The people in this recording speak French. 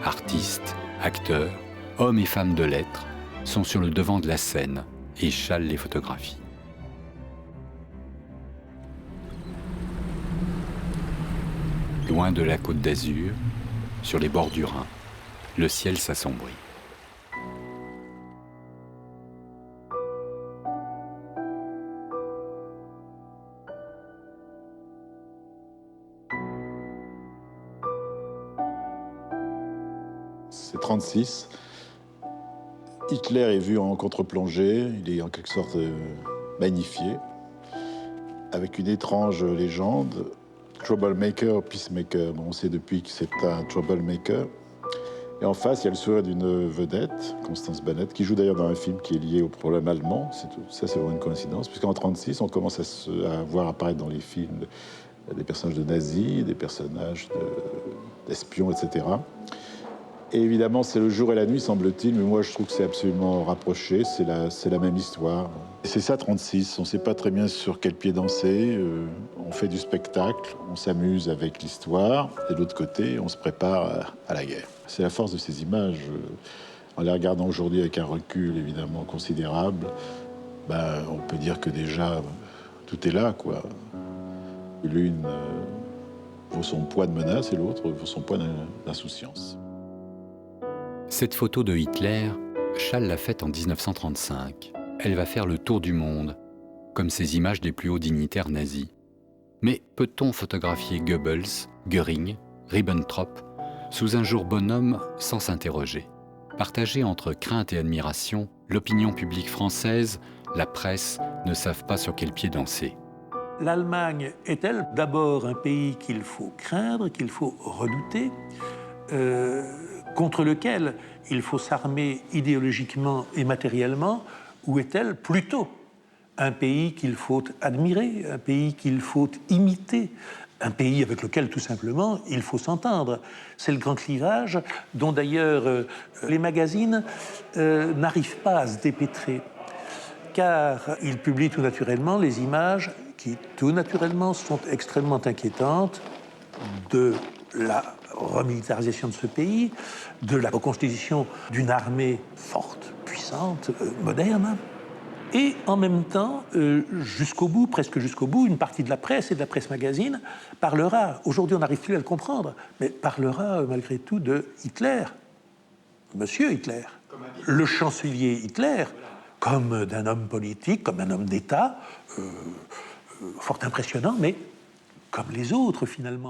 Artistes, acteurs, hommes et femmes de lettres sont sur le devant de la scène et Schall les photographie. Loin de la Côte d'Azur, sur les bords du Rhin, le ciel s'assombrit. C'est 1936. Hitler est vu en contre-plongée, il est en quelque sorte magnifié, avec une étrange légende, troublemaker, peacemaker. Bon, on sait depuis que c'est un troublemaker. Et en face, il y a le sourire d'une vedette, Constance Bannett, qui joue d'ailleurs dans un film qui est lié au problème allemand. Ça, c'est vraiment une coïncidence, puisqu'en 1936, on commence à voir apparaître dans les films des personnages de nazis, des personnages d'espions, etc. Et évidemment, c'est le jour et la nuit, semble-t-il, mais moi, je trouve que c'est absolument rapproché, c'est la même histoire. C'est ça, 36, on ne sait pas très bien sur quel pied danser, on fait du spectacle, on s'amuse avec l'histoire, et de l'autre côté, on se prépare à la guerre. C'est la force de ces images. En les regardant aujourd'hui avec un recul, évidemment, considérable, on peut dire que déjà, tout est là, quoi. L'une vaut son poids de menace et l'autre vaut son poids d'insouciance. Cette photo de Hitler, Schall l'a faite en 1935. Elle va faire le tour du monde, comme ces images des plus hauts dignitaires nazis. Mais peut-on photographier Goebbels, Göring, Ribbentrop sous un jour bonhomme sans s'interroger? Partagée entre crainte et admiration, l'opinion publique française, la presse ne savent pas sur quel pied danser. L'Allemagne est-elle d'abord un pays qu'il faut craindre, qu'il faut redouter, contre lequel il faut s'armer idéologiquement et matériellement, ou est-elle plutôt un pays qu'il faut admirer, un pays qu'il faut imiter, un pays avec lequel, tout simplement, il faut s'entendre? C'est le grand clivage dont, d'ailleurs, les magazines n'arrivent pas à se dépêtrer, car ils publient tout naturellement les images qui, tout naturellement, sont extrêmement inquiétantes de la remilitarisation de ce pays, de la reconstitution d'une armée forte, puissante, moderne. Et en même temps, jusqu'au bout, presque jusqu'au bout, une partie de la presse et de la presse magazine parlera, aujourd'hui on n'arrive plus à le comprendre, mais parlera malgré tout de Hitler, Monsieur Hitler, le chancelier Hitler, comme d'un homme politique, comme un homme d'État, fort impressionnant, mais comme les autres finalement.